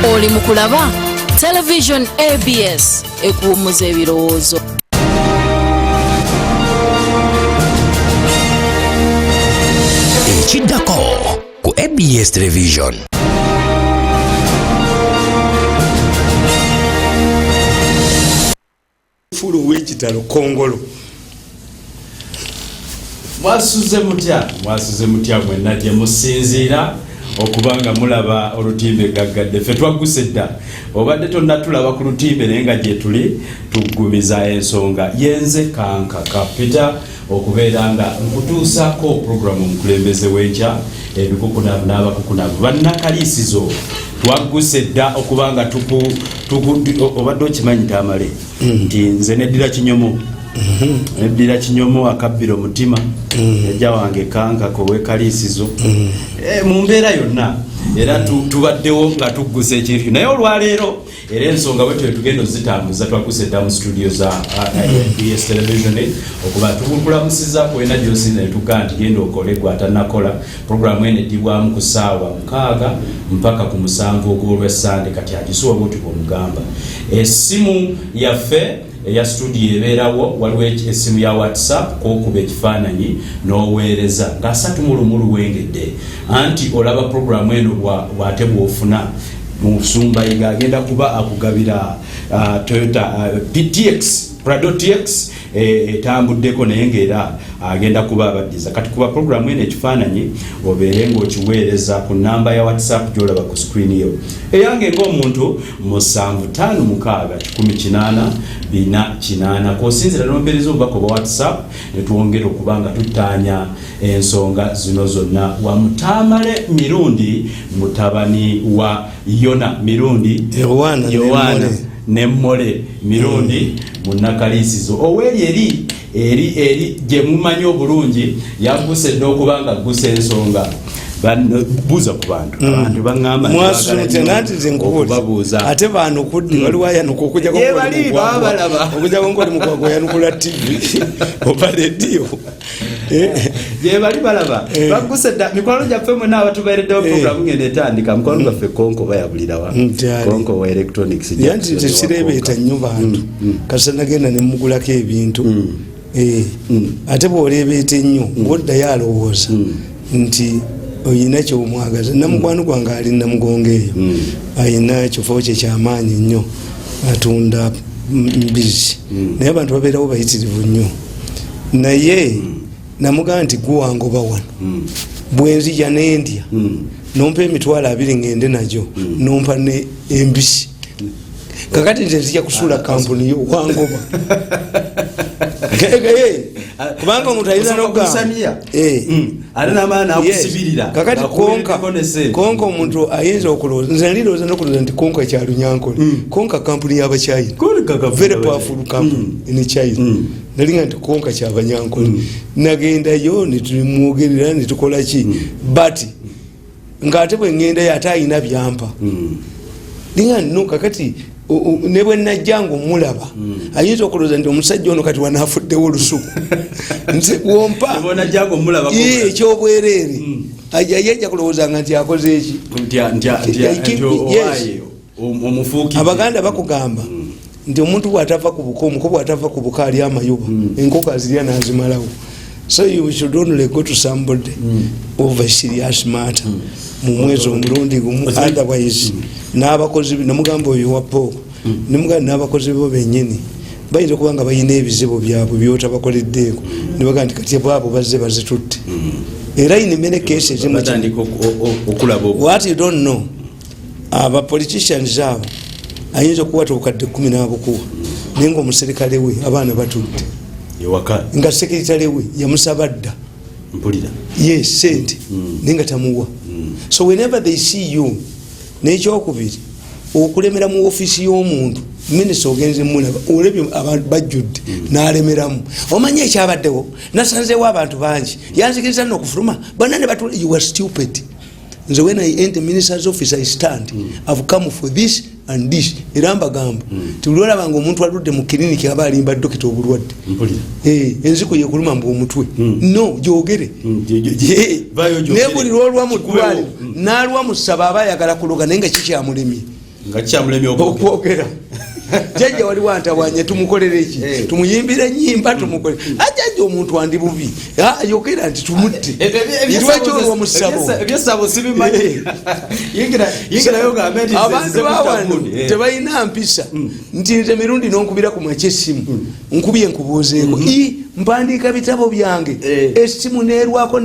Oli mukulaba television ABS ekuumuza ebirowoozo. Ekiddako ku ABS television. Fulu w'ekitalo Kongolo. Mwasuze mutya mwenna gye musinziira okubanga mulaba olutimbe gaggadde. Ffe twagguse dda obadde tonnatulaba ku lutimbe naye nga gye tuli tuggumiza ensonga yenze kanka kapita okubeera nga nkutuusako puroguramu Omukulembeze Wenkya ebikukunavu n'abakukunavu bannakaliisizo. Twagguse dda okubanga obadde okimanyi Tamale nti nze neddira kinyomo neddira kinyomo akabbira omutima ejja wange kankako wekaliisizo mu mbeera yonna era tubaddewo nga tugguse ekintu naye olwaleero era ensonga bwe tugenda ozitambuza twagguse dda mu studio za ABS television okuba tukulamusiza kwena gy'osinza ne tugamba nti genda okole gw'atannakola puroguramu eno eddibwamu ku ssaawa 6 mpaka ku 7 ogw'olwessande kati agisuwa bwoti bw'omugamba. Essimu yaffe eya studio ebeerawo waliwo essimu ya WhatsApp k'okuba ekifaananyi n'oweereza nga 3 wengedde anti olaba puroguramu eno bw'ate bw'ofuna mu Sumbayiga agenda kuba akugabira Toyota PTX Prado TX etambuddeko naye ng'era agenda kuba abaddiza kati kuba puroguramu eno ekifaananyi obeere ng'okiweereza ku namba ya WhatsApp gy'olaba ku screen yo eyange ng'omuntu 751648 k'osinzira n'ompereza obubaka obwa WhatsApp ne twongera okuba nga tutaanya ensonga zino zonna wa Tamale Mirundi mutabani wa Yona Mirundi Yohana Nemmole Mirundi munnakaliisizo oweri eri gye mumanyi obulungi yagguse dde okubanga agguse ensonga buuza ku bantu abantu baŋŋamba babuuza ate bano kuddi waliwo ayanukula okujjako ngoli mukwago oyanukula TV oba rediyo gye bali balaba bagguse dda mikwano gyaffe mwena abatubeereddewo puroguramu ngenda etandika mukwano gwaffe konko bayabulirawa konko wa electronics yanti tekireebeeta nnyo bantu kasita nagenda ne mugulako ebintu ate bw'oleebeeta ennyo ng'oddayo alowooza nti oyina kyomwagaza namukwano gwange ali Namugongo eyo ayina ekifo kye kyamaanyi nnyo atunda mbizi naye abantu babeerawo bayitirivu nnyo naye namugamba nti guwangoba wano bwenzija n'endya nompa emitwalo 2 ngende najo nompa ne embisi kakati nze nzija kusuula kampuni yo wangoba kubanga omuntu ayina n'okugamba kakati konka omuntu ayinza okulowooza nze nalirowooza n'okulowooza nti konka kyalunyankole konka kampuni y'abacyayina very powerful company in China nalinga nti konka kyabanyankole nagendayo netumwogerera netukola ki but ng'ate bwe ŋŋendayo ate ayina byampa linga no kakati ne bwe najjanga omulaba ayinza okulowooza nti omusajja ono kati wanaafuddewo olusuku nze wompa ekyobwereere ajja kulowoozanga nti akoze eki Abaganda bakugamba nti omuntu bw'atava ku buko omuko bw'atava ku buko ali amayuba enkoko azirya n'azimalawo. So you should only go to somebody over serious matter mu mwezi omulundi gumu otherwise n'abakozi namugamba oyo wa Paul nimugamba n'abakozi bo bennyini bayinza okuba nga bayina ebizibu byabwe byotabakoleddeeko ne bagamba nti kati bwabo bazze bazitutte era in many cases what you don't know aba politicians abo ayinza okuwata obukadde 10 n'abukuwa naye ng'omuserikale we abaana batutte nga sekretary we yamusaba dda mpulira yes sente ninga tamuwa. So whenever they see you n'ekyokubiri okulemera mu office y'omuntu minisita ogenze mulaba olebye abantu bajjudde n'alemeramu omanye ekyabaddewo nasanzeewo abantu bangi yanzikiriza n'okufuluma bonna ne batula you are stupid. Nze when I enter minister's office I stand I've come for this and this era mbagamba tulolabanga omuntu aludde mu clinic aba alimba dokita obulwadde enziko yekuluma mbu omutwe no jogere nebuli lwolwa mu ddwaliro n'alwa mu ssaba aba ayagala kuloga naye nga kikyamulemye nga kyamulemi okwogera jajja wali wantawanye tumukolere ki tumuyimbire nyimba tumukolere ajajja omuntu andi bubi ayogera nti tumutte lwekyo omusabo ebyesabo sibimanyi yingirayo gambe nti abantu bawano tebalina mpisa nti nze Mirundi nonkubira ku makya essimu nkubye nkubuuzeeko mpandiika bitabo byange essimu nerwako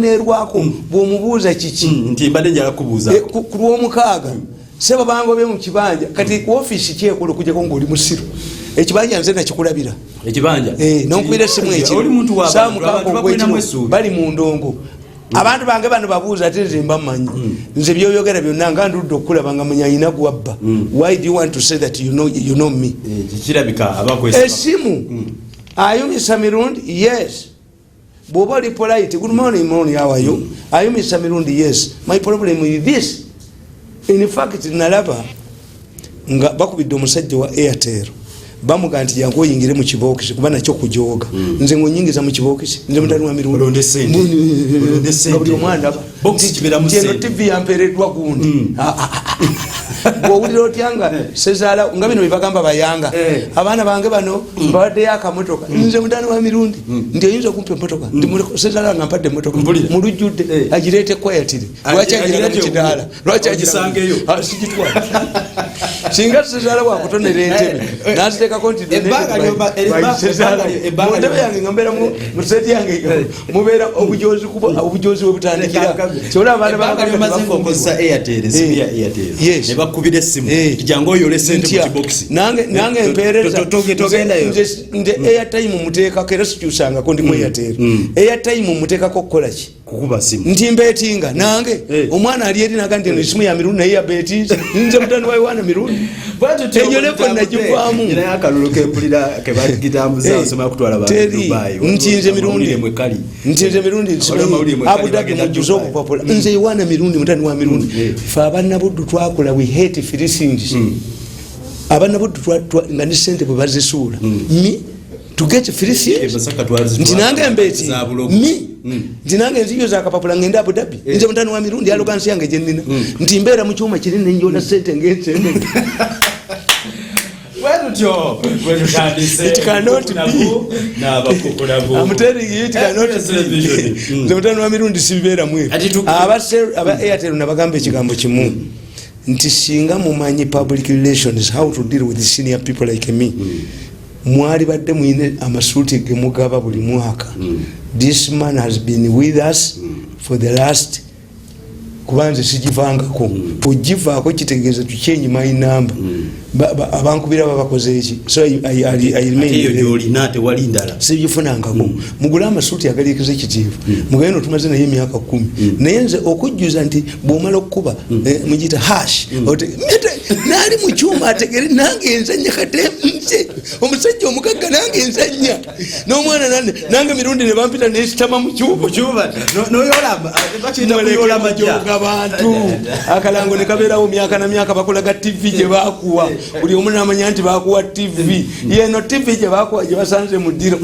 bw'omubuuza kiki nti mbadde njala kubuuza ku lw'omukaaga sebo bangobe mu kibanja kati ku office kyekolo kujako ng'oli musiru ekibanja nze nakikulabira ekibanja nonkubira essimu ekiro saamukago bali mu ndongo abantu bange bano babuuza ate nze mbamanyi nze byoyogera byonna nga ndudde okulaba nga manya ayina gwabba why do you want to say that you know me kirabika abakwesa essimu ayumisa Mirundi yes bwoba oli polite good morning how are you ayumisa Mirundi yes my problem with this in fact nalaba nga bakubidde omusajja wa Airtel bamuga nti yangu oyingire mu kibokisi kuba nakyo kujoga nze ngonyingiza mu kibokisi nze mutani wa Mirundi olonde sente buli omwana box kibera mu sente TV yampereddwa gundi bwowulira otyanga sezaala nga bino bibagamba bayanga abaana bange bano mbaddeyo akamotoka nze mutani wa Mirundi ndi oyinza okumpa emotoka sezaala nga mpadde emotoka mulujjudde agireete kwayatire lwaki agirira mu kidaala lwaki agisangeyo sigitwala singa sezaala wakutonera entebe naziteekako nti muntebe yange nga mbeera mu seti yange mubeera obujozi webutandikira nebakubira essimu jangu oyole sente mu kiboksi nange empeereza nze airtime muteekako era sikyusangako ndi mu Airtel airtime muteekako kukolaki kukuba simu nti mbeetinga nange omwana ali eri naga nti eno esimu ya Mirundi naye yabeetinze nze mutani wa Yohana Mirundi enyoleko nagivaamu naye akalulu kempulira kebagitambuza osoma kutwala ba Dubai nti nze Mirundi Abu Dhabi mujuze okupapula nze Yohana Mirundi mutani wa Mirundi fe abannabuddu twakola we hate free things abannabuddu nga ne sente bwe bazisuula to get free things nti nange mbeeti nti nange nziyo zakapapula ngenda Abu Dhabi nze mutani wa Mirundi alogansi yange gyennina nti mbeera mu kyuma kinene njola sente ng'ensende it cannot be. I'm telling you, it cannot be. The mutano wa Mirundi sibibeera mwe. Aba Airtel nabagambe ekigambo kimu nti singa mumanyi public relations, how to deal with the senior people like me. Mwali badde mwine amasuuti ge mugaba buli mwaka. This man has been with us for the last kubanze sijivangako ogivaako kitegeeza to change my number abankubira babakoze eki so I remain sijifunangako mugula amasuuti agaliikiza ekitiivu mugenda otumaze naye emyaka 10 naye nze okujjuza nti bw'omala okukuba mugiyita hash naali mu kyuma ategere nange enzanya katemse omusajja omugagga nange enzanya n'omwana nange Mirundi ne bampita nesitama mu kyuma noyola majoga abantu akalango ne kabeerawo myaka na myaka bakolaga TV gye baakuwa buli omu n'amanya nti baakuwa TV yeno TV gye baakuwa gye basanze mu ddiro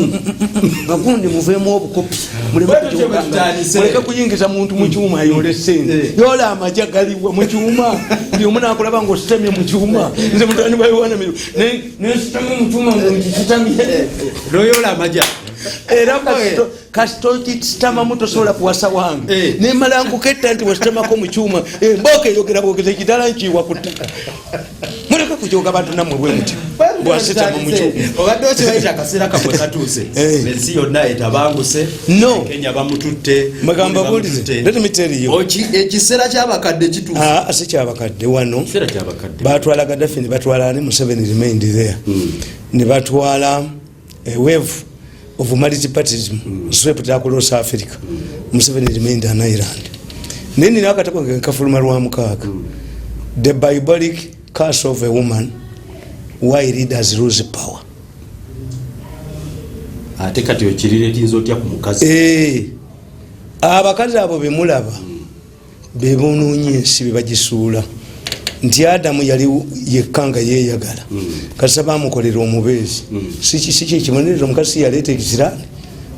bagundi muveemu obukopi muleke kuyingiza muntu mu kyuma ayole ssente yola amajja galiwa mu kyuma buli omu n'akulaba ng'ositamye mu kyuma nze mutani wa Yohana Mirundi nesitama mu kyuma ng'okisitamye noyola amajja era kasitokitama muto sola kuwasa wange nemala nkuketta nti wasitamako mu kyuma mboka eyogera bwogeza ekitala nkiwa ku ttaka muleka kujoga bantu nammwe bwe muti bwasitama mu kyuma obadde okibayita akaseera kakwe katuuse ensi yonna etabanguse Kenya bamututte magamba bulize let me tell you ekiseera ky'abakadde kituuse si kyabakadde wano batwala Gaddafi ne batwala ne Museveni remained there ne batwala wave of multipartyism swept across Africa. Museveni remained an island. Nini nakatako nkafuluma lwa mukaaga. The Biblic curse of a woman, why leaders lose power. Ate kati okirire tinzotya ku mukazi. Abakazi abo bemulaba bebonoonye ensi bebagisuula nti Adamu yali yekkanga yeeyagala kasa bamukolera omubeezi siki ekibonerero omukazi yaleeta ekisiraani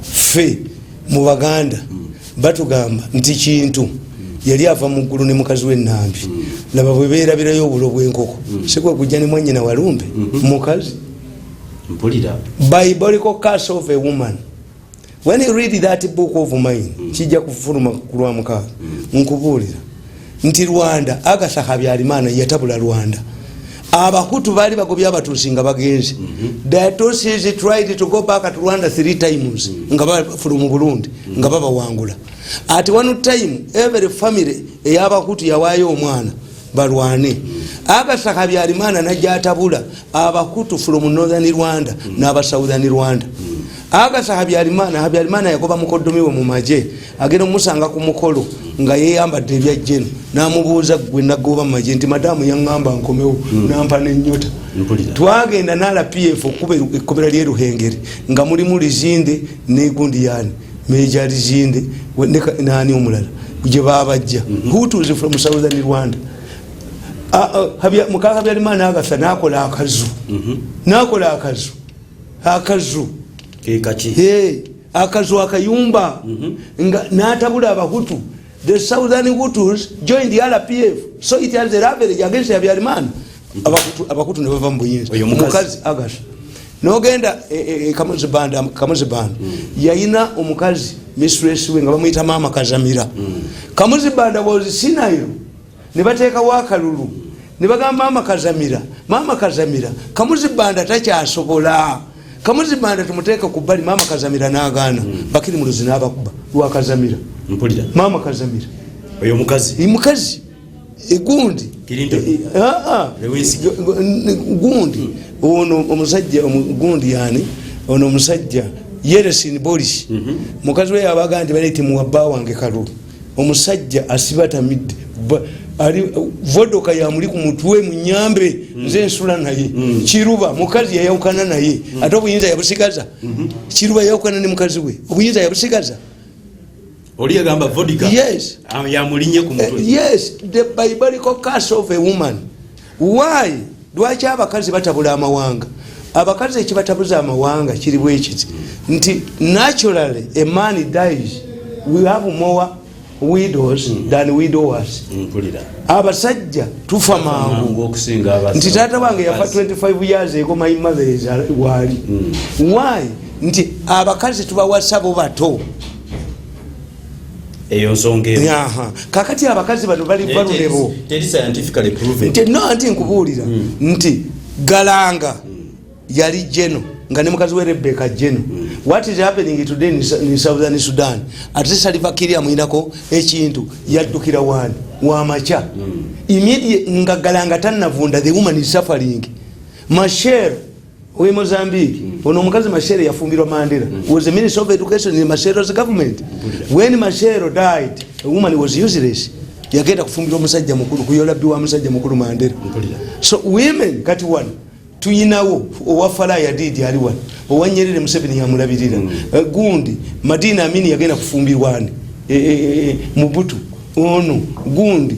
ffe mu Baganda batugamba nti kintu yali ava mu ggulu ne mukazi w'ennambi laba bwe beerabirayo obulo bw'enkoko sikwe kujja ne mwannyina walumbe mukazi mpulira biblical curse of a woman. When you read that book of mine kijja kufuluma ku lwa mukaaga nkubuulira nti Rwanda Agatha Habyarimana yatabula Rwanda. Abahutu bali bagobya abatuusi nga bagenze. The Tutsis tried to go back at Rwanda 3 times nga bafulu mu Burundi nga babawangula. At one time every family ey'abahutu yawaayo omwana balwane. Agatha Habyarimana najja atabula abahutu from northern Rwanda n'aba southern Rwanda. Agatha Habyarimana yagoba mukoddomi we mu maje agenda omusanga ku mukolo nga yeyambadde ebya jeno n'amubuuza gwe nagoba mu maje nti madamu yaŋŋamba nkomewo nampa n'ennyota. Twagenda n'RPF okuba ekkomera ly'e Ruhengeri nga mulimu Lizinde ne Gundiyani Meja Lizinde naani omulala gye baabajja Hutus from southern Rwanda. Mukaka Habyarimana Agatha n'akola akazu akazu akayumba nga n'atabula abahutu. The southern Hutus joined the RPF, so it has a ravage against Habyarimana. Abahutu ne bava mu buyinza. Omukazi Agatha n'ogenda Kamuzibanda yayina omukazi mistress we nga bamuyita Maama Kazamira. Kamuzibanda was Sinayo ne bateekawo akalulu ne bagamba Maama Kazamira Kamuzibanda takyasobola. Kamuzibanda tumuteeka ku bbali Maama Kazamira n'agaana bakiri mu luzi n'abakuba lwa Kazamira. Mpulira Maama Kazamira oyo mukazi egundi gundi ono omusajja omugundi yani ono omusajja Yeresin Boris mukazi we yabaga nti baleti muwabba wange kalulu omusajja asibatamidde ali vodoka ya muli ku mutwe munyambe nze nsula naye Kiruba mukazi yayawukana naye ate obuyinza yabusigaza Kiruba yayawukana ne mukazi we obuyinza yabusigaza. Oli yagamba vodka yes ya mulinye ku mutwe. Yes, the biblical curse of a woman. Why lwaki abakazi batabula amawanga? Abakazi ekibatabuza amawanga kiri bwekiti nti naturally a man dies we have more widows than widowers. Abasajja tufa mangu okusinga abasajja. Nti taata wange yafa 25 years ago my mother is wali. Why nti abakazi tubawasa bo bato. Eyo nsonge kakati abakazi bano bali vulnerable. Teri scientifically proven. Nti no anti nkubuulira nti Galanga yali jeno nga ne mukazi we Rebecca jeno. What is happening today in southern Sudan? Ate Salva Kiir amuyinako ekintu yaddukira wani wamacha immediate nga Galanga tannavunda the woman is suffering. Machel we Mozambique ono omukazi Machel yafumbirwa Mandela was the Minister of Education in Machel's government. When Machel died a woman was useless. Yagenda kufumbirwa omusajja mukulu kuyola biwa omusajja mukulu Mandela. So women kati one tuyinawo owafala yadidi ali wano owanyerere Museveni yamulabirira gundi Madina Amini yagenda kufumbirwani Mubutu ono gundi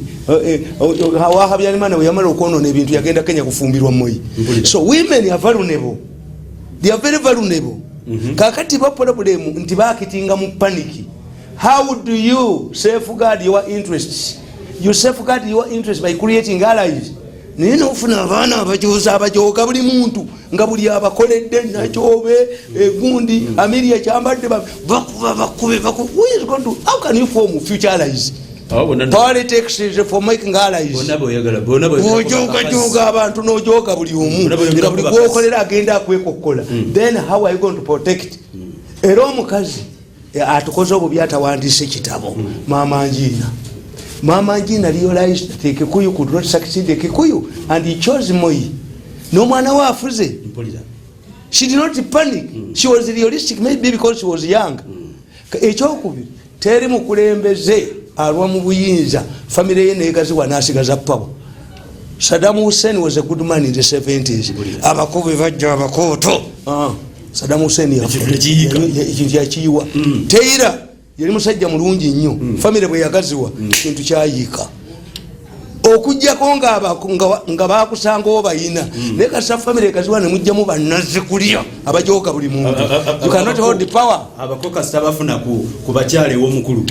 hawa Habyarimana yamala okwonona ebintu yagenda Kenya kufumbirwa Moi. So women are vulnerable. They are very vulnerable. Kakati ba problem nti bakitinga mu panic. How do you safeguard your interests? You safeguard your interests by creating allies. Nino ufuna abana abajoka buli muntu nga buli abakoledde nakyobe egundi Amelia kyambadde bakube who is going to how can you form future allies? Politics is for making allies. Ojoka abantu nojoka buli omu nga buli gwokolera agenda akwekokola. Then how are you going to protect? Era omukazi atukoze obubi atawandiise kitabo Mama Angina realized that the Kikuyu could not succeed the Kikuyu and he chose Moi. No mwana wa afuze. She did not panic. She was realistic maybe because she was young. Ekyokubiri teri mukulembeze alwa mu buyinza family ye negaziwa nasigaza power. Saddam Hussein was a good man in the 70s. Abakobe bajja abakoto. Saddam Hussein yakiyiwa. Teira yali musajja mulungi nnyo family bwe yagaziwa kintu kyayika okujjako nga bakusanga obayina naye kasa famire kaziwa ne mujjamu bannazi kulya abajoka buli muntu you cannot hold the power abakokasita bafuna ku bakyale w'omukulu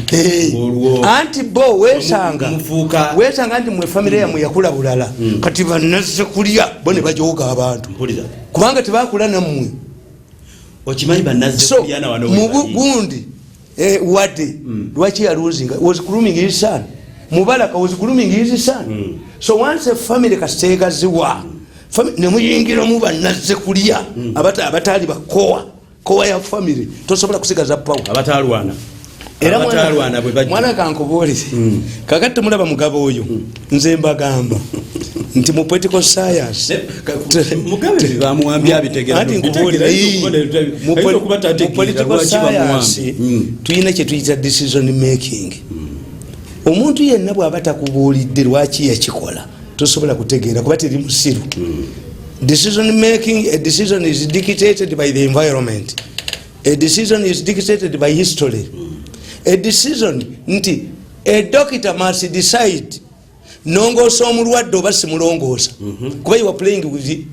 anti bo wesanga nti mwe famire yamwe yakula bulala kati bannazi kulya bo ne bajoka abantu kubanga tebakula nammwe okimanyi bannazi kulya na wano mu Burundi wadde lwaki ya losing was grooming his son Mubarak was grooming his son so once a family kastega ziwa ne muyingira mu bannaze kulya abatali bakowa ya family tosobola kusigaza pawa abatalwana era mwana kankobolize kakati mulaba mugabo oyo nze mbagamba nti mu political science mugabe bamuambya bitegera mu political science tuyina kye tuyita decision making omuntu yenna bw'aba takubuulidde lwaki yakikola tosobola kutegeera kuba teri musiru decision making a decision is dictated by the environment a decision is dictated by history a decision nti a doctor must decide nongoosa omulwadde oba simulongoosa kuba you are playing with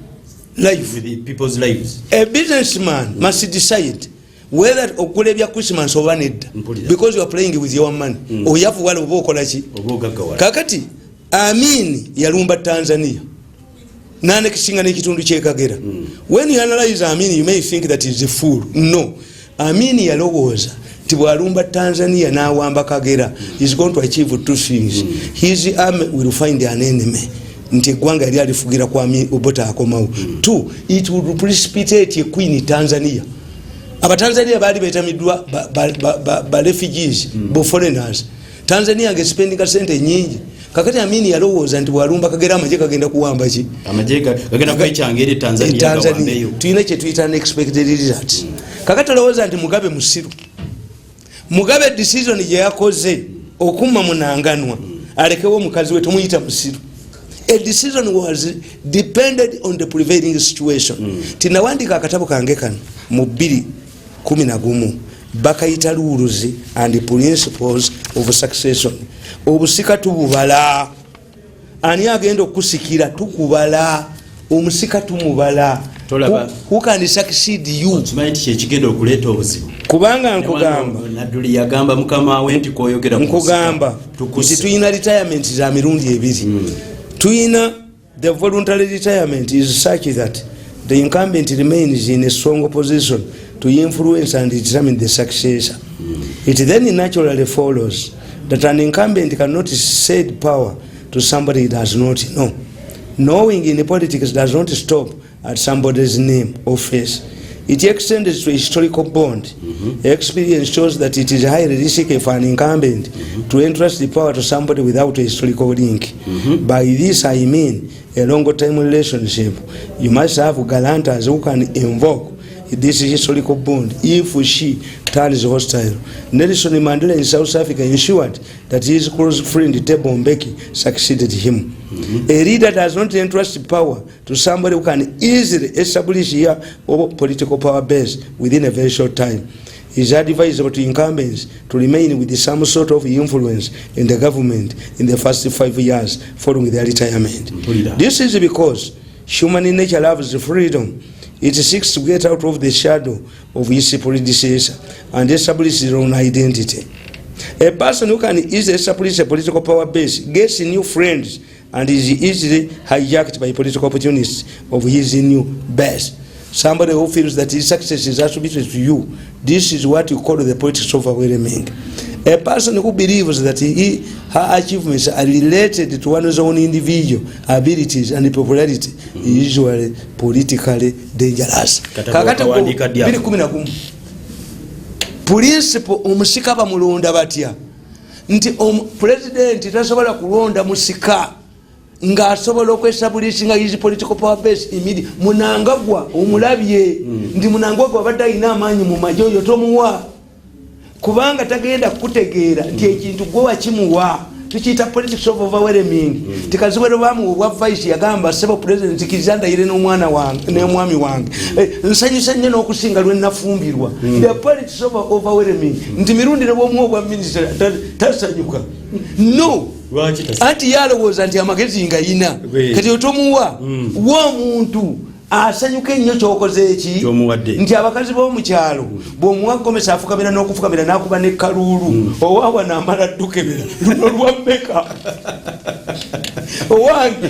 life with the people's lives a businessman must decide whether okula ebya Christmas oba nedda because you are playing with your money oyavuwala oba okola ki kakati Amin yalumba Tanzania nanekisinga n'ekitundu ky'ekagera when you analyze Amin you may think that he is a fool no Amin yalowooza nti bwalumba Tanzania n'awamba Kagera is going to achieve two things his army will find an enemy nti eggwanga yali alifugira kwa Obote akomawo two it would precipitate a queen Tanzania abatanzania bali betamidwa ba refugees bo foreigners Tanzania ngespendinga sente nyingi kakati Amini yalowooza nti bwalumba Kagera amaje kagenda kuwamba ki amaje kagenda kwechangere Tanzania tuyina kye tuyita unexpected results kakati alowooza nti Mugabe musiru Mugabe decision ye yakoze okumma munanganwa alekewo omukazi we tumuyita musiru a decision was depended on the prevailing situation tinawandika akatabo kange kano mu 2011 bakayita rules and principles of succession obusika tububala ani agenda okusikira tukubala omusika tumubala who can succeed you tumaiti kyekigenda okuleeta obuzibu kubanga nkugamba naduli yagamba mukama we nti koyogera nkugamba nti tuyina retirement za mirundi ebiri tuyina the voluntary retirement is such that the incumbent remains in a strong position to influence and determine the successor. It then naturally follows that an incumbent cannot cede power to somebody he does not know. Knowing in politics does not stop at somebody's name or face. It extends to a historical bond. Experience shows that it is highly risky for an incumbent to entrust the power to somebody without a historical link. By this I mean a longer time relationship. You must have guarantors who can invoke this historical bond if she turns hostile. Nelson Mandela in South Africa ensured that his close friend Thabo Mbeki succeeded him. A leader does not entrust power to somebody who can easily establish here a political power base within a very short time. It is advisable to incumbents to remain with some sort of influence in the government in the first 5 years following their retirement. This is because human nature loves freedom. It seeks to get out of the shadow of its predecessor and establish its own identity. A person who can easily establish a political power base gets new friends and is easily hijacked by political opportunists of his new base. Somebody who feels that his success is attributed to you. This is what you call the politics of overwhelming. A person who believes that her achievements are related to one's own individual abilities and popularity is usually politically dangerous. Principle omusika bamulonda batya nti president tasobola kulonda musika nga asobola okwestablishinga his political power base immediate Munangagwa omulabye ndi Munangagwa abadde alina amaanyi mu majoyo tomuwa kubanga tagenda kutegeera nti ekintu gwe wakimuwa tukiyita politics of overwhelming tikaziwero bamu obwa vice yagamba sebo president kizanda ile n'omwana wange n'omwami wange nsanyusa nnyo n'okusinga lwe nafumbirwa the politics of overwhelming nti Mirundi ne bw'omu obwa minister tasanyuka no anti yalowooza nti amagezi nga yina kati otomuwa w'omuntu asanyuka ennyo kyokoze eki nti abakazi b'omukyalo bw'omuwa gomesa afukamira n'okufukamira n'akuba ne kaluulu owaawa n'amala ddukebera luno lwammeka owange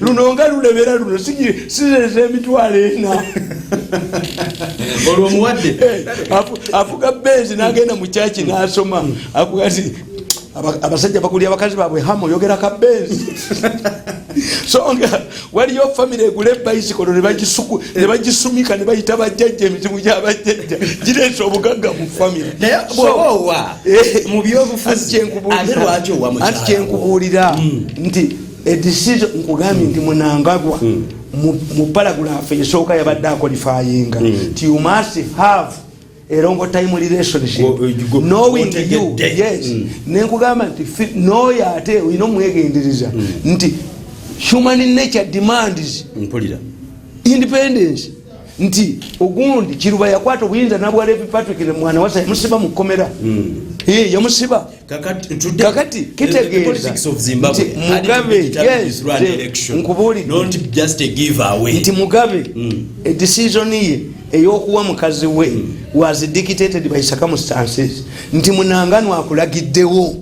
luno nga lulebera luno sizeza emitwalo ena olwomuwadde afuga benzi n'agenda mu kyaki n'asoma akugati abasajja bakulya abakazi baabwe hama oyogera ka benzi so nga waliyo famire egula ebayisikolo ne bagisumika ne bayita bajjajja emitimu gy'abajjajja gireesa obugagga mu famire anti kyenkubuulira nti edecision nkugambye nti munangagwa mu paragulafu esooka yabadde akolifayinga nti you must have a long time relationship knowing you yes nenkugamba nti noyo ate olina omwegendereza nti human nature demands independence nti ogundi kiruba yakwata obuyinza nabwa Levi Patrick mwana wasa yamusiba mu kkomera yamusiba kakati kitegeeza Mugabe nti Mugabe decision ye eyokuwa mukazi we was dictated by circumstances nti munangano akulagiddewo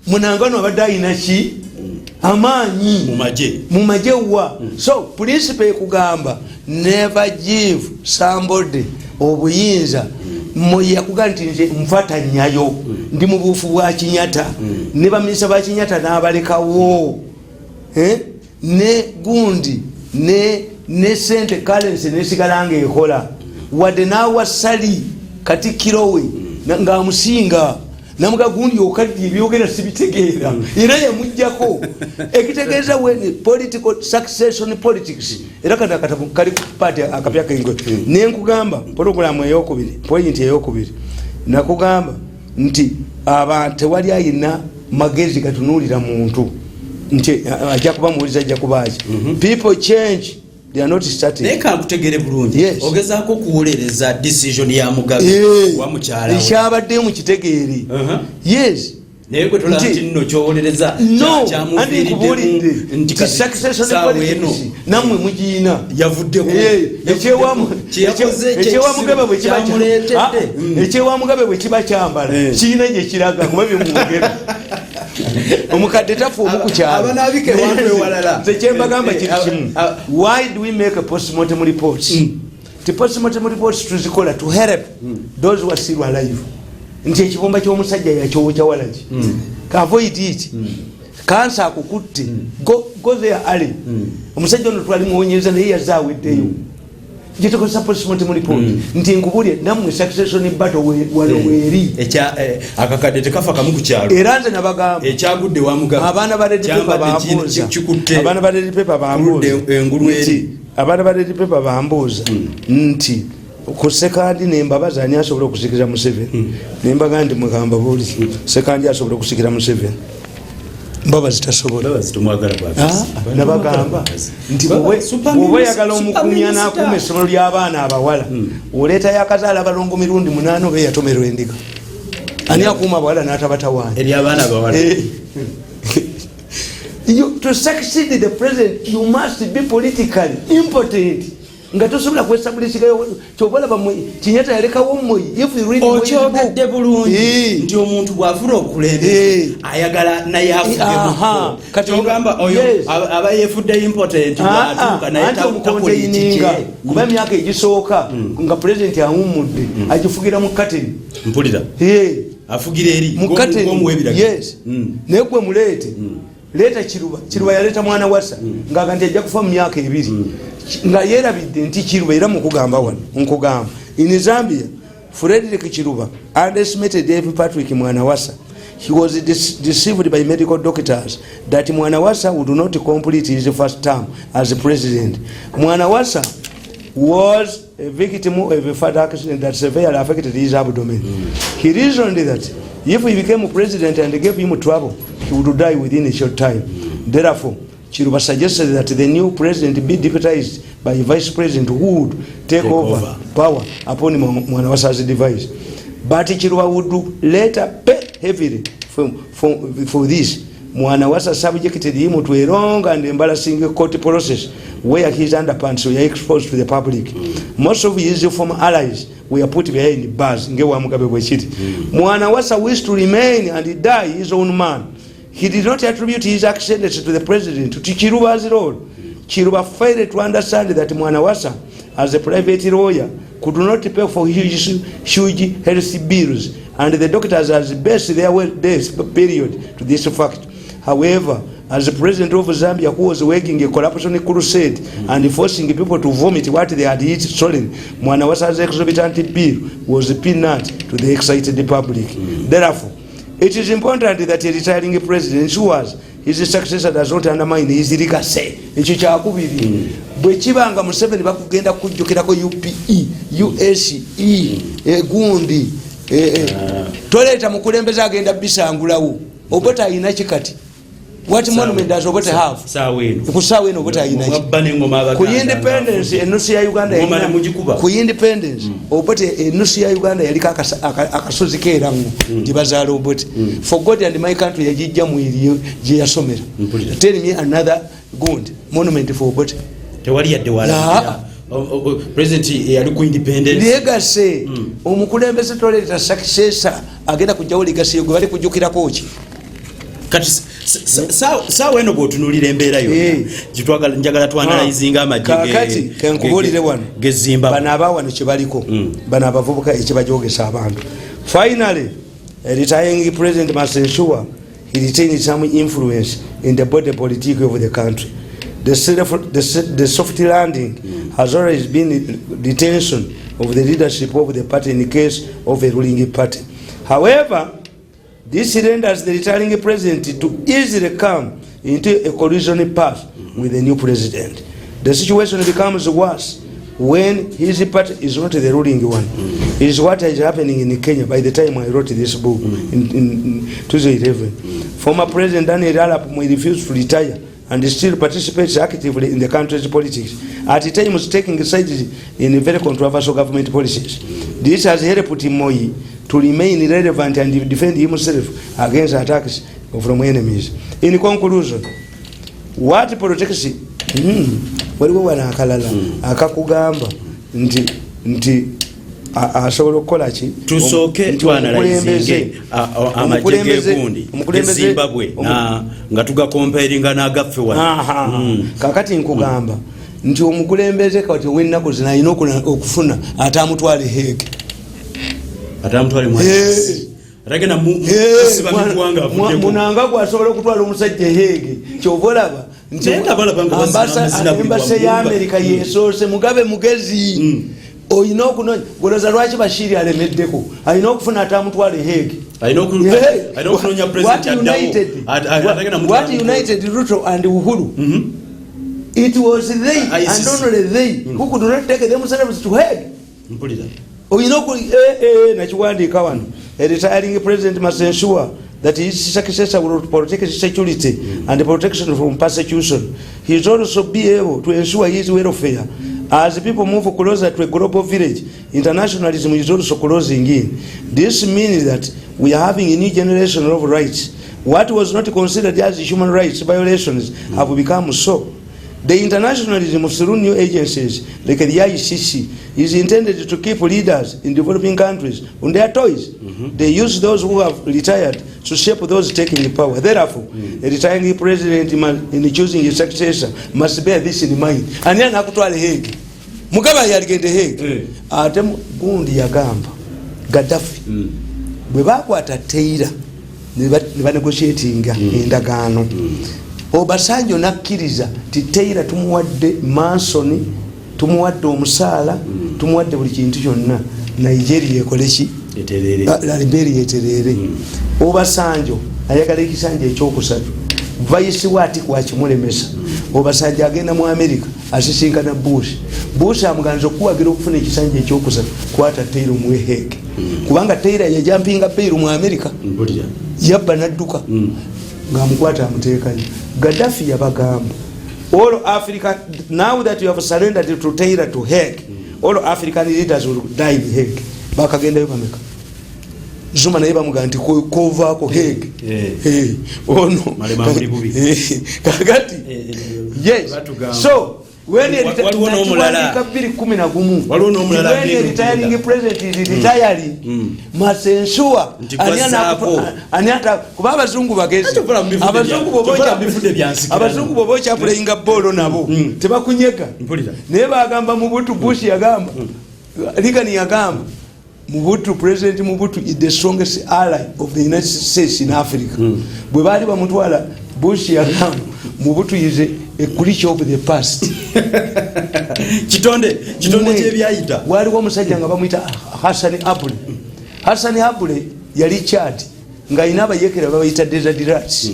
munangano abadde ayina ki amaanyi mu maje wa so principle ekugamba never give somebody obuyinza moyi yakugamba nti nze nfata nnyayo ndi mu buufu bwa Kinyata ne baminisita ba Kinyata n'abalekawo ne gundi ne sente currency nesigala ng'ekola wadde n'awasali Katikkiro we ng'amusinga namuga gundi okaddi ebyogera sibitegeera era yamujjako ekitegeeza weni political succession politics era kati akatabu kali ku party akapya kengwe nenkugamba program eyokubiri point eyokubiri nakugamba nti abantu wali ayina magezi gatunulira muntu nti ajja kuba muliza ajja kubaje people change. They are not starting. Neka kutegere bulungi. Yes. Ogezaako kuwolereza decision ya Mugabe wa mukyala. Ishabadde mu kitegeri. Yes. Naye gwe tolati nno kyowolereza kya muviridde nti succession politics namwe mugiina yavudde ku ekyewa Mugabe bwe kiba ekyewa Mugabe bwe kiba kyambala kiina gye kiraga kuba byemwogera omukadde tafu omukukyala abanabike wanwe walala nze kyembagamba kiri kimu. Why do we make a postmortem reports? The postmortem reports tuzikola to help those who are still alive. Nti ekibomba ky'omusajja yakyowocha walaki ka avoid it kansa akukutte go there early omusajja ono twali muwonyeza naye yazaweddeyo gitukosa postmortem report nti nkubulye namwe succession battle weri akakadde tekafa kamu ku kyalo era nze nabagamba ekyagudde wa Mugabe abaana ba red paper bambuza abaana ba red paper bambuza engulu eri abaana ba red paper bambuza nti ku sekandi nembabaza ani asobola okusikira mu 7 nembaga ndi mugamba buli sekandi asobola okusikira mu 7 mbaba zitasobola bazitumwagala bwazi nabagamba nti bwe yagala omukumya n'akuma essomero ly'abaana abawala oleeta yakazaala abalongo mirundi 8 oba eyatomerwa endiga ani akuuma abawala n'atabatawaanya eri abaana abawala to succeed the president you must be politically impotent nga tosobola kwestablishigayo kyobola bamwe Kinyata yalekawo mmoyi if you read okyogedde bulungi nti omuntu bw'afuna okulembeza ayagala naye afugemuko kati ogamba oyo aba yefudde important bw'atuuka naye takuliininga kuba emyaka egisooka nga president awummudde agifugira mu kateni mpulira afugira eri yes naye gwe muleete leeta Kiruba yaleeta mwana wasa ng'aga nti ajja kufa mu myaka 2 nga yerabidde nti Kiruba era mukugamba wano nkugamba in Zambia Frederick Kiruba underestimated David Patrick Mwanawasa. He was deceived by medical doctors that Mwanawasa would not complete his first term as president. Mwanawasa was a victim of a fatal accident that severely affected his abdomen. He reasoned that if he became president and gave him trouble, he would die within a short time. Therefore, Kiruba suggested that the new president be deputized by a vice president who would take over power upon Mwanawasa's device. But Kiruba would later pay heavily for this. Mwanawasa subjected him to a long and embarrassing court process where his underpants were exposed to the public. Most of his former allies were put behind bars. Mwanawasa wished to remain and die his own man. He did not attribute his accident to the president, to Chiruba's role. Chiruba failed to understand that Mwanawasa, as a private lawyer, could not pay for huge health bills, and the doctors has based their days period to this fact. However, as the president of Zambia, who was working a corruption crusade and forcing people to vomit what they had eaten stolen, Mwanawasa's exorbitant bill was a peanut to the excited public. Therefore, it is important that a retiring president ensures his successor does not undermine his legacy. Ekyo kyakubiri. Bwe kibanga Museveni bakugenda kujjukirako UPE, USE, egundi, toleeta mukulembeze agenda bisangulawo. Obota ayina kikati. What monument does Obote have? Kusawe no Obote ayina ki. Ku independence enusu ya Uganda yalina. Ku independence Obote enusu ya Uganda yalika akasozi kerango jibazaala Obote. For God and my country yajijja mwiri je yasomera. Tell me another good monument for Obote. Tewali yadde wala. President yali ku independence. Legacy omukulembeze toleeta successor agenda kujjawo legacy yo bali kujjukirako ki. Kati sawa eno bwotunulira embeera yo kitwagala njagala twanalizinga amajje kenkubulire wano gezimba bana abawano kyebaliko bana abavubuka ekibajogesa abantu. Finally, a retiring president must ensure he retains some influence in the body politic of the country. The soft landing has always been detention of the leadership of the party in the case of a ruling party. However, this renders the retiring president to easily come into a collision path with the new president. The situation becomes worse when his party is not the ruling one. It is what is happening in Kenya by the time I wrote this book in 2011. Former President Daniel Arap Moi refused to retire and still participates actively in the country's politics, at times taking sides in very controversial government policies. This has helped Moi to remain relevant and defend himself against attacks from enemies. In conclusion, what protects waliwo wana akalala akakugamba nti asobola okukola ki tusooke twanalizinge amajje gundi Zimbabwe nga tugakomparinga n'agaffe wano. Kakati nkugamba nti omukulembeze kati w'ennaku zino alina okufuna atamutwale Hague. Munanga gwasobola okutwala omusajja Hague kyova olaba nti embase ya Amerika yesoose Mugabe mugezi oyina okunonya goloza lwaki Bashiri alemeddeko alina okufuna atamutwale Hague. What united Ruto and Uhuru? It was they and only they who could not take themselves to Hague. Nakiwandiika wano, a retiring president must ensure that his successor will protect his security and protection from persecution. He should also be able to ensure his welfare. As people move closer to a global village, internationalism is also closing in. This means that we are having a new generation of rights. What was not considered as human rights violations have become so. The internationalism of through new agencies like the ICC is intended to keep leaders in developing countries on their toes. They use those who have retired to shape those taking power. Therefore, a retiring president in choosing his successor must bear this in mind. And then akutwale Hague. Mugabe yaligende Hague. Ate gundi yagamba Gaddafi. Bwe bakwata Taylor ne banegotiatinga endagaano. Obasanjo nakkiriza ti Taylor tumuwadde Mansoni, tumuwadde omusaala, tumuwadde buli kintu kyonna, Nigeria ekole ki Liberia eterere. Obasanjo ayagala ekisanja ekyokusatu, vice wati kwakimulemesa. Obasanjo agenda mu America asisinkana Bush amuganza okuwagira okufuna ekisanja ekyokusatu kwata Taylor mu Hague. Kubanga Taylor yajampinga bail mu America yabba nadduka ngamukwata amuteekayo. Gaddafi yabagamba all Africa, now that you have surrendered to Taylor to Hague, all African leaders will die in Hague. Bakagendayo bameka Zuma naye bamuga nti kovaako Hague ono kakati yes so when waliwo n'omulala 2011 waliwo n'omulala when the retiring president is retiring must ensure aniata kuba abazungu bagezi abazungu bobo kyapuleyinga bolo nabo tebakunyega naye bagamba Mubutu Bush yagamba Ligani yagamba Mubutu President Mubutu is the strongest ally of the United States in Africa. Bwe bali bamutwala Bush yagamba Mubutu is a creature of the past. Kitonde kyebyayita. Waliwo omusajja nga bamuyita Hassan Abule. Hassan Abule yali Chad nga ina abayekera babayita Desert Rats.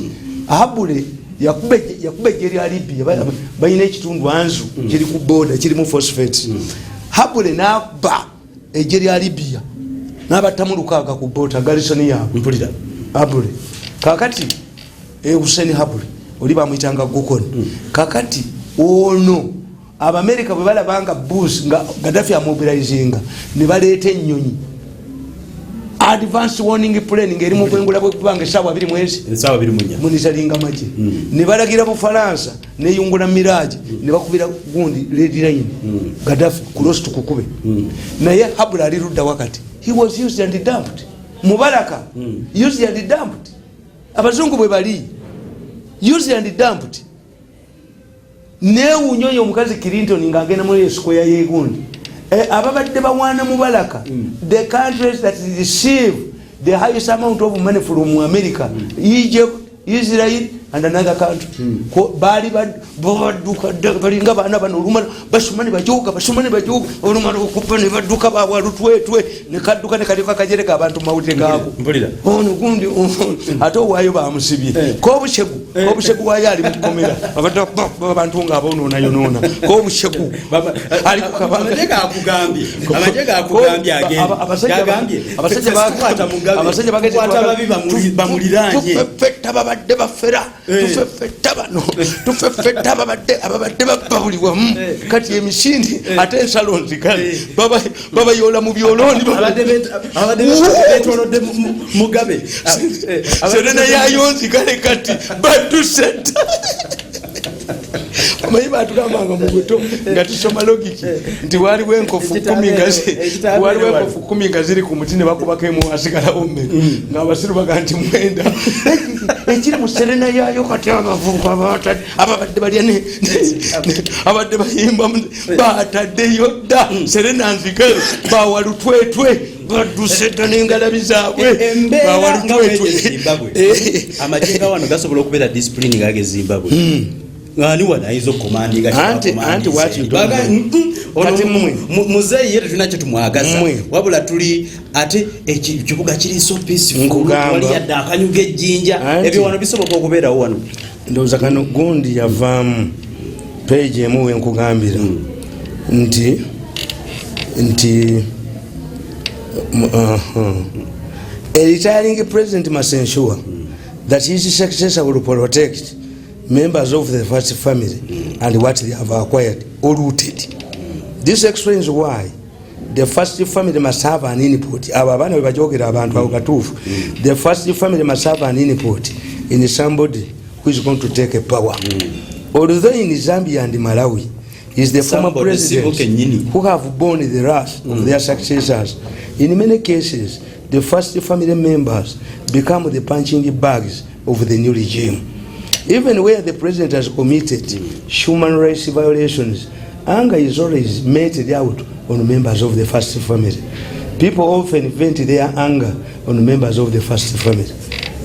Abule yakube ejeri ya Libya bayina ekitundu Anzu kiri ku border kirimu phosphate. Abule n'abba ejeri ya Libya n'abattamu 6 ku bota Garrison yaabwe mpulira Abule kakati Hussein Abule oli bamuyitanga Gukoni kakati ono Abamerika bwe balabanga Bush nga Gaddafi amobilizinga ne baleeta ennyonyi advance warning plane ngeri mu kwengula bwe kubanga esawa 2 mwezi munitalinga maji ne balagira Bufaransa ne yungula Mirage ne bakubira gundi red line Gaddafi cross tukukube naye Abule ali rudda wakati he was used and dumped Mubaraka used and dumped abazungu bwe bali used and dumped ne unyonyo omukazi Clinton ngagenda muri square yegundi ababadde bawana Mubaraka the countries that receive the highest amount of money from America Egypt Israel and another country bali baduka balinga bana bano olumana basumani bajoga olumana okupane baduka babalutwetwe ne kadduka ne kalika kajereka abantu mawulire gaako mpulira ono gundi ate owayo bamusibye ko obushegu wayo ali mukomera abantu nga abonoona yonona ko obushegu ali amajega akugambye agambye abasajja bageze bamuliranye tufetta babadde bafera tufetta bano tufetta ababadde babuliwamu kati emisindi ate ensalonzi kale baba yola mu byoloni abadde betolodde Mugabe serena yayonzi kale kati badusetta amayi batugambanga mu buto nga tusoma logiki nti waliwo enkofu 10 nga ziri ku muti ne bakubako emu asigalawo mmeka ng'abasiru baga nti mwenda ekiri mu serena yayo kati abavubuka ababadde balya abadde bayimba bataddeyo dda serena nzigale bawalutwetwe baduse dda n'engalabi zaabwe bawalutwetwe amajenga wano gasobola okubeera discipline ngage Zimbabwe ngani wana hizo commanding anti what you don't muzeyi yetu tunakyo tumwagaza wabula tuli ate ekibuga kiri so peaceful wali yadda akanyuga ejjinja ebyo wano bisoboka okubeera wano ndoza kano gundi yavaamu page emu wenkugambira nti a retiring president must ensure that his successor will protect members of the first family and what they have acquired or rooted. This explains why the first family must have an input. The first family must have an input in somebody who is going to take a power. Although in Zambia and Malawi is the former presidents who have borne the wrath of their successors. In many cases, the first family members become the punching bags of the new regime. Even where the president has committed human rights violations, anger is always meted out on members of the first family. People often vent their anger on members of the first family.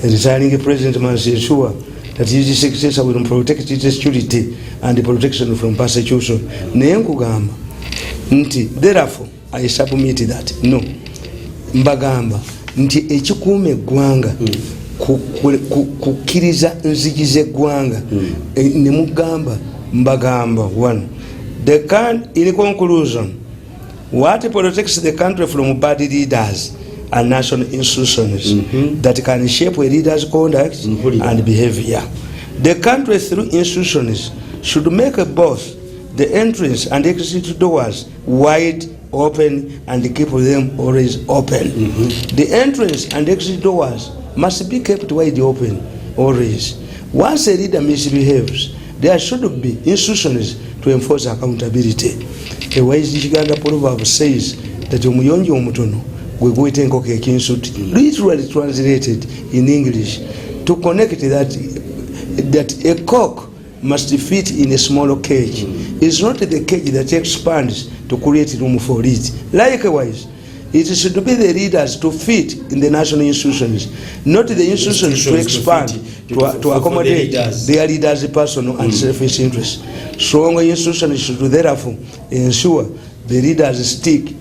The retiring president must ensure that his successor will protect his security and protection from persecution. Therefore, I submit that. No. Mbagamba, nti ekikuume eggwanga kukiriza nzigize gwanga ne mugamba mbagamba one in conclusion what protects the country from bad leaders are national institutions that can shape a leader's conduct and behavior. The country through institutions should make both the entrance and exit doors wide open and keep them always open. The entrance and exit doors must be kept wide open always. Once a leader misbehaves, there should be institutions to enforce accountability. A wise Chiganda proverb says that omuyonjo omutono gwe guyita enkoko ekinsuti. Literally translated in English, to connect that a cock must fit in a smaller cage. It's not the cage that expands to create room for it. Likewise, it should be the leaders to fit in the national institutions, not the institutions to expand to accommodate their leaders' personal and selfish interests. Stronger institutions should therefore ensure the leaders stick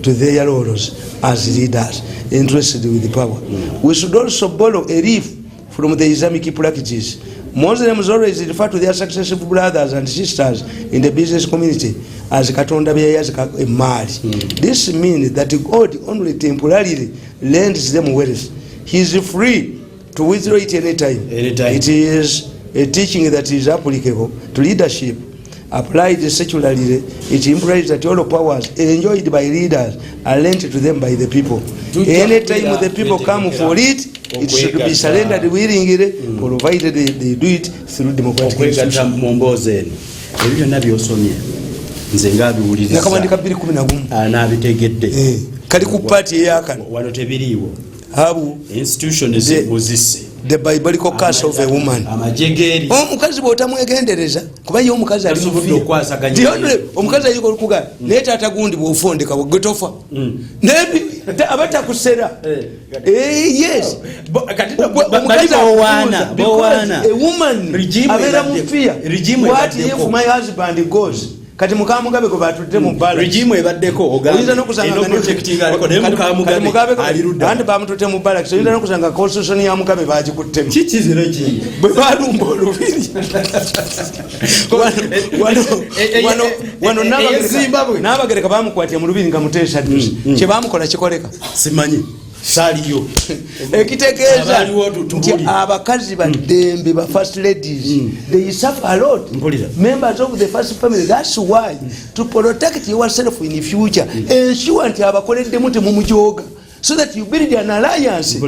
to their roles as leaders interested with the power. We should also borrow a leaf from the Islamic practices. Muslims always refer to their successful brothers and sisters in the business community as Katonda beyayazi emali. This means that God only temporarily lends them wealth. He is free to withdraw it anytime. It is a teaching that is applicable to leadership. Applied secularly, it implies that all powers enjoyed by leaders are lent to them by the people. Anytime the people come for it, it should be surrendered willingly, provided they do it through democratic institutions. Nze ngabiwuliriza nakamandika 2:11 nabitegedde kali ku party yakano wano tebiriiwo habu institutions muzisse the biblical curse of a woman amajegeri omukazi bwotamwegendereza kuba ye omukazi ali mufiya ndiyo omukazi ayiko kuga naye taata gundi bwofondeka bwegetofa nebi abatakusera yes omukazi bowana a woman abera mufiya what if my husband goes kati mukamugabe ko batudde mu bala regime ebaddeko oganza nokusanga protecting aliko ne mukamugabe alirudda andi bamutute mu bala so yinza nokusanga constitution ya mugabe bagikuttemu kikizira ki bwe balumba olubiri wano n'abagereka bamukwatira mu lubiri nga muteesa dusi kye bamukola kikoleka simanyi saliyo ekitegeeza nti abakazi baddembe ba first ladies they suffer a lot members of the first family. That's why to protect yourself in the future ensure nti abakoleddemu temumujoga so that you build an alliance.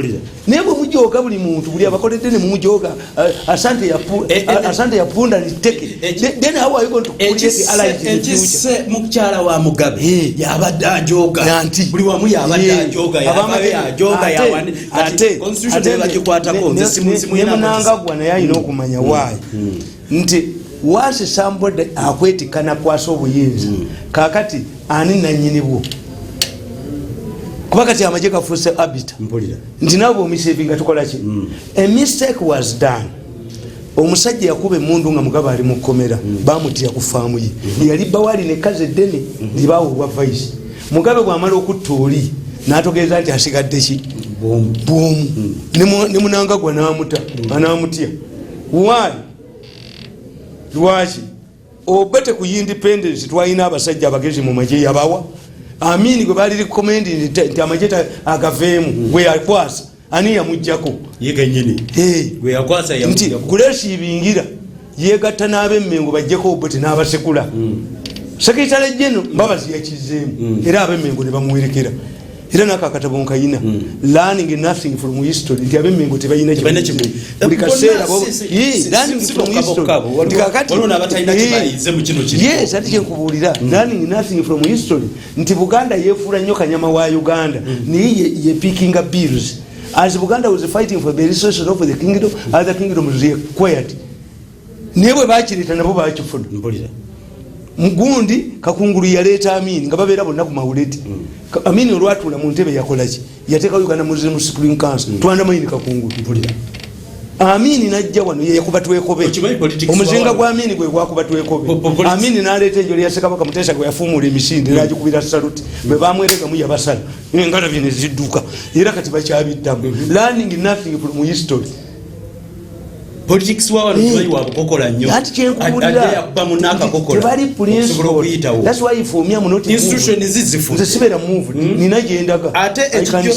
Naye bwe mujoga buli muntu buli abakoledde ne mumujoga asante yapunda liteke then how are you going to create alliance in the future? Mukyala wa Mugabe yabadde ajoga buli wamu yabadde ajoga yabadde ajoga yawandi ate constitution bakikwatako nze simu Munangagwa naye ayina okumanya why nti once somebody akwetikana kwasa obuyinza kakati ani nanyini bwo kuba kati amaje kafuuse abita nti nabo omisevinga tukola ki a mistake was done. Omusajja yakuba emundu nga Mugabe ali mu kkomera bamutira ku faamu ye yali bawali ne kaze ddene libaawo obwa vice Mugabe bw'amala okutta oli n'atogeeza nti asigadde ki bwomu ne Munangagwa n'amutya why lwaki obete ku independence twalina abasajja abagezi mu magye yabawa amini gwe bali recommend nti amajeta agaveemu gwe yakwasa ani yamujjako yega nyini gwe yakwasa yamujjako kuleshi ibingira yegatta n'abemmengo bajjeko obote n'abasekula sekitale jeno mbabazi yakizeemu era abemmengo ne bamuwerekera era nakakatabo nkayina learning nothing from history nti abemmengo tebayina buli kaseera learning from history walona abatalina kibayize mu kino kiri yes ati kyenkubuulira learning nothing from history nti Buganda yefuula nnyo kanyama wa Uganda niye ye picking up bills as Buganda was fighting for the resources of the kingdom other kingdoms required naye bwe bakireta nabo bakifuna Mugundi kakungulu yaleeta Amini nga babeera bonna ku mawuleti Amini olwatula mu ntebe yakola ki yateeka Uganda Muslim Supreme Council twanda mayini kakungulu Amini najja wano ye yakuba twekobe omuzinga gwa Amini gwe gwakuba twekobe Amini n'aleeta enjo lya Ssekabaka Muteesa gwe yafuumula emisinde era agikubira saluti bwe bamwerega mu yabasala engalo bye ne zidduka era kati bakyabiddamu learning nothing from history politics wa wano tubayi wa bukokola nnyo yakuba munaka kokola tebali principle that's why for me I'm not institution zizifu nze sibera move nina gyendaga ate ekijjo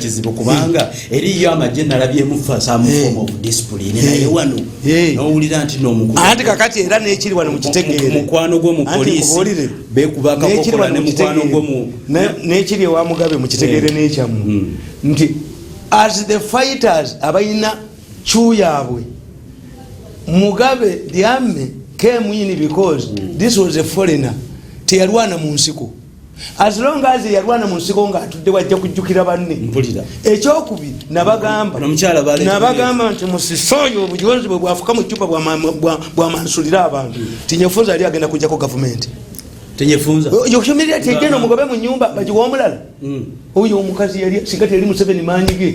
kizibu kubanga eriyo amagye nalabyemu some form of discipline naye wano n'owulira nti n'omukulu ate kakati era n'ekiri wano mu kitegeere mukwano gwo mu poliisi beekubaka kokola ne mukwano gwo mu n'ekiri ewa Mugabe mu kitegeere n'ekyamu nti as the fighters abayina chuyaabwe Mugabe the army came in because this was a foreigner teyalwana mu nsiko as long as yalwana mu nsiko nga atudde wajja kujjukira banne mpulira ekyokubiri nabagamba nti musisoyo obujonzi bwe bwafuka mu ccupa bwamansulira abantu tinyefunza ali agenda kujjako gavumenti tenyefunza yokumirira tejeno Mugabe mu nyumba bajiwa omulala oyo omukazi yali sikati yali Museveni manyige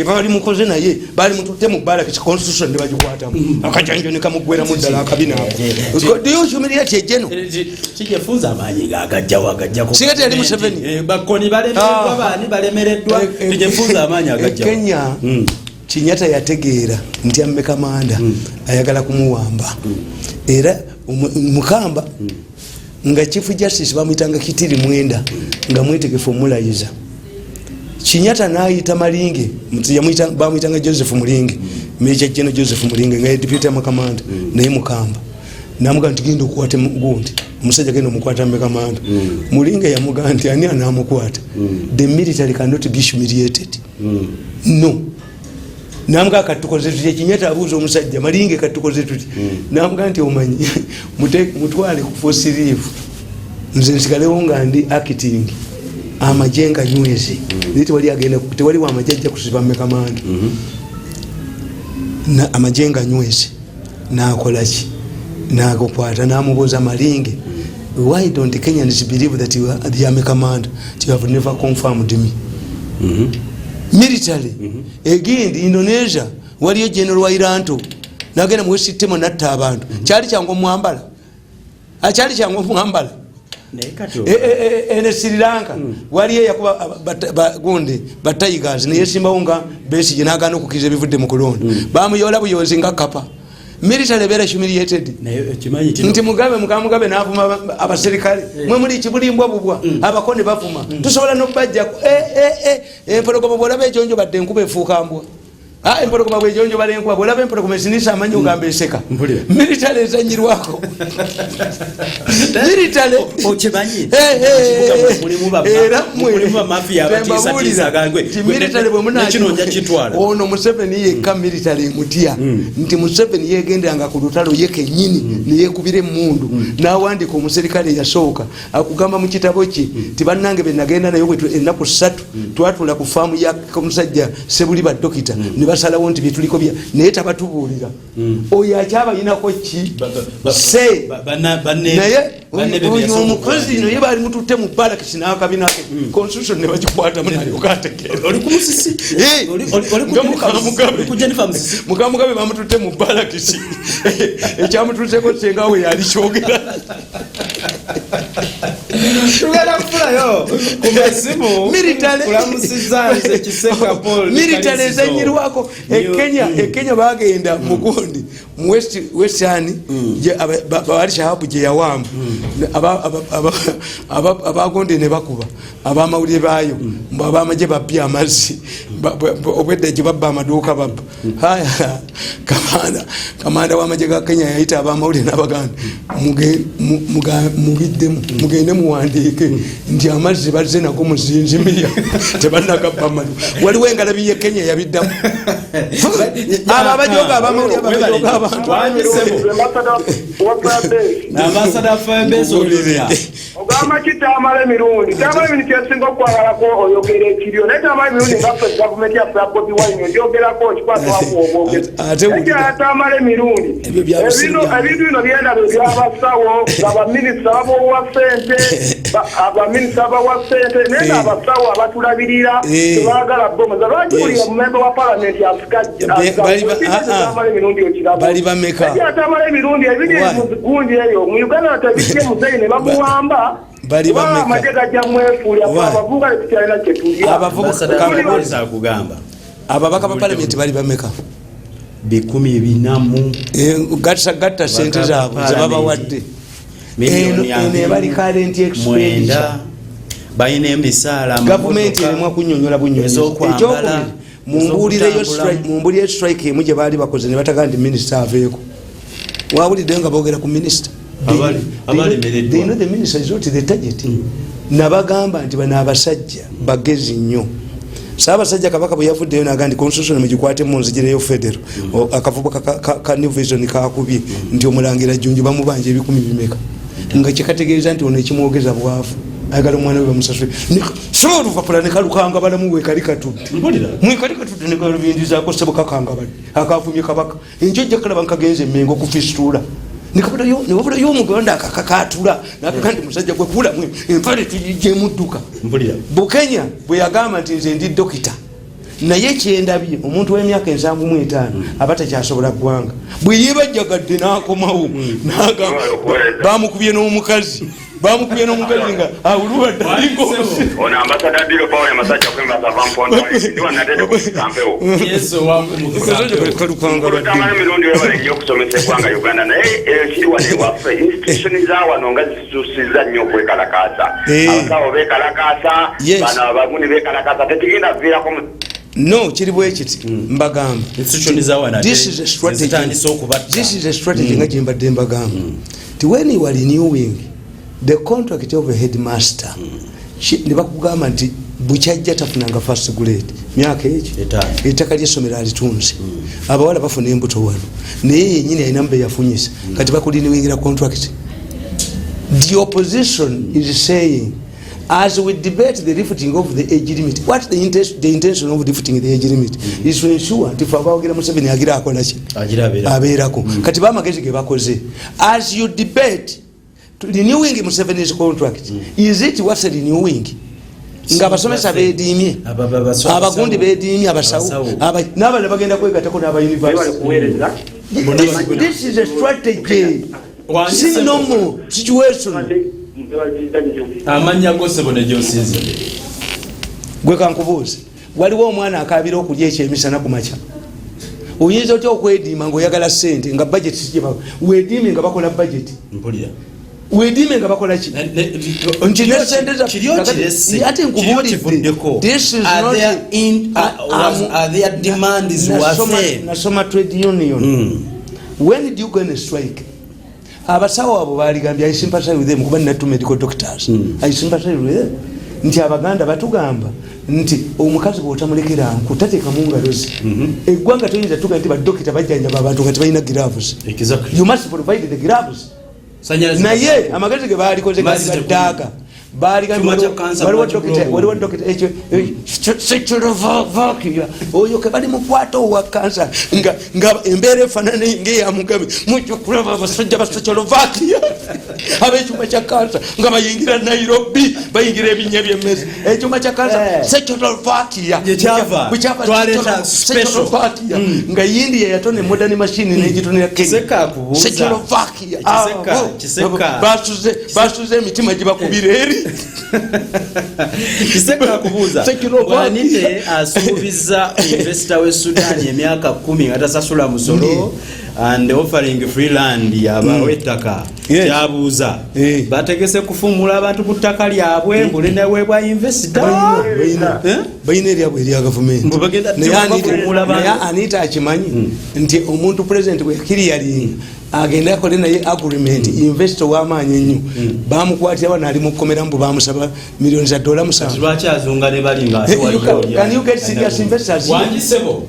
bali mukoze naye bali mututte mu bbala ki constitution bajikwatamu akajanjo ne kamugwera mu ddala akabina yokumirira tejeno kijefunza amanyi agajja ko sikati yali Museveni bakoni balemereddwa bani balemereddwa kijefunza amanyi agajja Kenya Kinyata yategeera nti amme kamanda ayagala kumuwamba era mukamba nga chief justice bamwitanga Kitiri Mwenda nga mwetegefu omulayiza Kinyata nayita Malinge bamwitanga Joseph Mulinge Major General Joseph Mulinge nga deputy makamanda naye mukamba namuga nti genda okukwata gundi omusajja genda omukwata makamanda Mulinge yamuga nti ani anamukwata the military cannot be humiliated no namuga katukoze tuti Kinyata abuuza omusajja Malinge katukoze tuti namuga nti omanyi mutwale ku force leave nze nsigalewo nga ndi acting amajenga nywezi niti wali agenda tewali wa amajajja kusiba mekamanda na amajenga nywezi nakola ki nagokwata namubuuza Malinge why don't Kenyans believe that you are the army commander you have never confirmed me military again Indonesia waliyo General Wairanto nagenda mu system natta abantu kyali kyangu mwambala achali kyangu mwambala ene Sri Lanka waliyo yakuba gundi Tigers ne yesimba unga base jinaga no kukize bivudde mu kulonda bamuyola buyozi nga kapa military bera humiliated nti Mugabe navuma abaserikale mwe muri kibulimbwa bubwa abakone bavuma tusobola no bajja empologoma bolabe ejonjo badde enkuba efuuka mbwa empologoma bwejonjo balenkuba bolabe empologoma esinisa amanyi ugamba eseka military ezanyirwako military okimanyi era mulimu mafia batisa gangwe military bwe munakinoja kitwala ono Museveni yekka military mutya nti Museveni yegendanga ku lutalo yeke nyini niyekubire mundu nawandika omuserikale yasooka akugamba mu kitabo ki tibannange benagenda nayo bwe ennaku 3 twatula ku faamu ya omusajja Sebuli ba dokita basalawo nti bituliko bya naye tabatubuulira oyo akyaba yinako ki se naye omukozi naye bali mututte mu balakisi n'akabinake constitution ne bagikwata munalyokategeera oli ku musisi Mugabe bamututte mu balakisi ekyamututteko sengawe yali kyogera tugenda kufulayo ku masimu kulamusizanze kiseka Paul military ezanyirwako Kenya bagenda mugundi mu western bawali shahabu je yawamba abagonde ne bakuba abamawulire bayo abamaje babya amazi obwedde je babba amaduka babba haya kamanda wamaje ga Kenya yayita abamawulire n'abaganda mugende muwandike nti amazi bazze nako muzinjimira tebanakabba amadu waliwo engalabi ye Kenya yabiddamu abajoga abamawulire abajoga abantu ambassador Fembes olivia ogama kitamale mirundi tamale minikesingo kwagala ko oyogere ekiryo ne tamale mirundi ngafe government ya Bobi Wine oyogera ko kikwatwa kuoboge ate tamale mirundi ebino byenda byabasawo abaminisa abo wa sente abaminisa abo wa sente ne abasawo abatulabirira tebagala bomo zabajuli member wa parliament ya Afrika tamale mirundi okirabo bali bameka tamale mirundi ebiri gundi eyo mu Uganda tabike muzeyi ne bamuwamba bali bameka majega jamwe fuya abavuga cyane cyetulia abavuga kugamba ababaka ba parliament bali bameka 140 gatta sente zaabwe zebabawadde nebali current expenditure balina emisaala gavumenti eremwa kunyonyola bunyonyi mumbulireyo strike emu gye baali bakoze ne bataga nti minisita aveeko wabuliddeyo nga boogera ku minisita the minister is not the target nabagamba nti bano abasajja bagezi nnyo Saabasajja Kabaka bwe yavuddeyo naga nti constitution mugikwate mu nzigireyo federal akavubuka ka new vision kakubye nti omulangira Jjunju bamubanja ebikumi bimeka nga kyekategeeza nti ono ekimwogeza bwavu ayagala omwana we bamusasule sobola oluvapula ne kalukanga balamu wekalikatudde mwekalikatudde ne kalubindizaako ssebo kakanga bali akavumye Kabaka enkyo ejja kalaba nkagenze emmengo okufisitula niwabula y'omuganda akakakatula nakaga nti musajja gwe kulamu empale tugijemudduka Bukenya bwe yagamba nti nze ndi dokita naye kyendabye omuntu w'emyaka 75 aba takyasobola ggwanga bwe yebajjagadde n'akomawo n'agamba bamukubye n'omukazi nga awuluwa ddalingo ono ambasada dilo pawe masajja kwembaza vampondo ndiwa natete kukampewo yeso wangu mukukanga Tamale Mirundi wale nyo kusomesa kwanga Uganda naye kiriwa ne wafe institution zawa nonga zisusiza nnyo kwekalakasa abasawo bekalakasa bana abaguni bekalakasa tetigenda vira ko no kiri bwe kiti mbagamba this is a strategy nga jimbadde mbagamba ti when you are renewing the contract of a headmaster ne bakugamba nti bukyajja tafunanga first grade myaka ekyo ettaka ly'essomero alitunze abawala bafuna embuto wano naye yennyini alina mbe yafunyisa kati bakuliniwingira contract. The opposition is saying as we debate the lifting of the age limit, what the intention of lifting the age limit is to ensure nti fabawogera Museveni agira akola ki abeerako kati bamagezi ge bakoze as you debate renewing Museveni's contract is it what's renewing nga abasomesa beedimye abagundi beedimye abasawo n'abana bagenda kwegatako n'aba university. This is a strategy. See no more situation. Amanya gose bone josinze gwe kankubuuze waliwo omwana akabira okulya ekyemisana ku makya oyinza otya okwediima ng'oyagala ssente nga budget sikiba weediime nga bakola budget mpulira weediime nga bakola ki nti nesente ate nkubuuliddeko nasoma trade union when do you go on a strike abasawo abo baligambye I sympathize with them kuba natu medical doctors I sympathize with them nti abaganda batugamba nti omukazi bw'otamulekera nkutateka mu ngalo ze eggwanga toyinza tuga nti badokita bajjanjaba abantu nga tebalina gloves. You must provide the gloves. Naye amagezi ge baalikoze gaddaaka waliwo dokita ekyo Czechoslovakia oyo ke bali mukwata owa kansa nga embeera efaanana ng'eya Mugabe mujja kulaba abasajja ba Czechoslovakia ab'ekyuma kya kansa nga bayingira Nairobi bayingira ebinnya by'emmezi ekyuma kya kansa Czechoslovakia Czechoslovakia nga India yatona modern machine n'egitonera Kenya Czechoslovakia basuze emitima gibakubira eri kiseka kubuza wanite asubiza investor we Sudan emyaka 10 atasasula musolo and offering free land yabawetaka yabuza bategese kufumula abantu ku ttaka lyabwe mbule nawe bwa investor bayine lyabwe lya government naye anita akimanyi nti omuntu president we clearly agenda akole naye agreement investor w'amaanyi ennyo bamukwatira bano ali mu kkomera mbu bamusaba millions za dola musanvu lwaki azunga ne bali nga can you get serious investors wanjisebo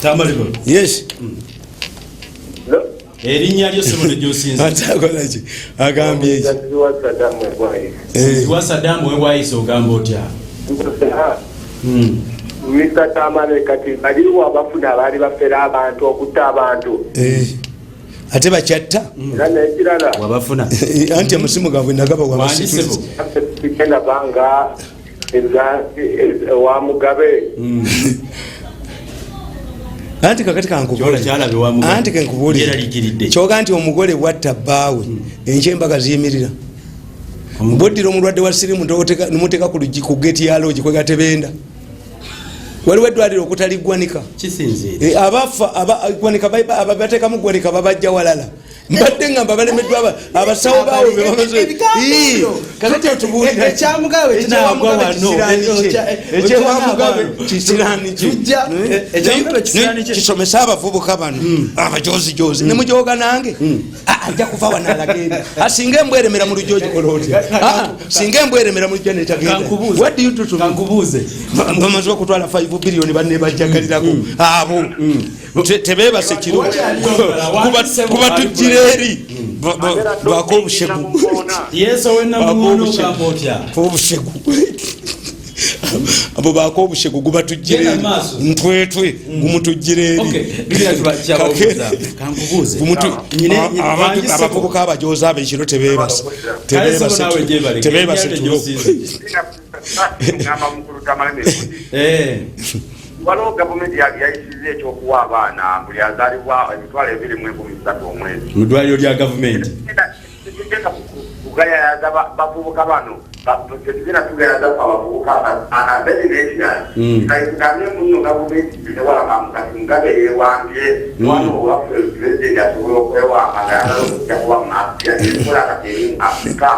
Tamale yes erinnya lyo sebo ne josinze atakola ki agambye wa Saddam we waiso gamba otya Mr. Tamale kati baliwo abafuna abali bafera abantu okutta abantu ate bakyatta wabafuna anti amusimu gaabwe nagaba wabasibwe kenda banga wa Mugabe anti kakati kankubuulira kyoga nti omugole bwatta bbaawe enkyembaga ziyimirira bwoddira omulwadde wa sirimu nemuteeka ku luggi ku geeti ya loogi kwegatebenda waliwo eddwaliro okutaliggwanika kisinzire abafa gwanika bateekamu gwanika babajja walala mbadde ngamba balemeddwa abasawo baawe bebamaze kakati otubuulira ekyamugabe kinagwa wano ekyewamugabe kisirani kisomesa abavubuka bano abajozijozi nemujoga nange ajja kuva wanalagenda asinga embweremera mu lujoji koloti singa embweremera mu lujoji netagenda bamaze okutwala 5 billion banne bajjagalirako abo tebebase kiro kuba tujjire eri bako obushegu obushegu abo bako obushegu guba tujjire eri ntwetwe gumutujjire eri abavubuka abajoza abekiro tebebase waliwo gavumenti yayisiza ekyokuwa abaana buli azaalibwa emitwalo 2.3 omwezi mu ddwaliro lya gavumenti kugayayaza bavubuka bano tetugenda tugayaza abavubuka abezinesiaaigamye muno gavumenti newalakamukati ngabe yewambye wano owaffe pulezidenti asobola okwewanga ngayagala kuba muafrica nekola kateri mu africa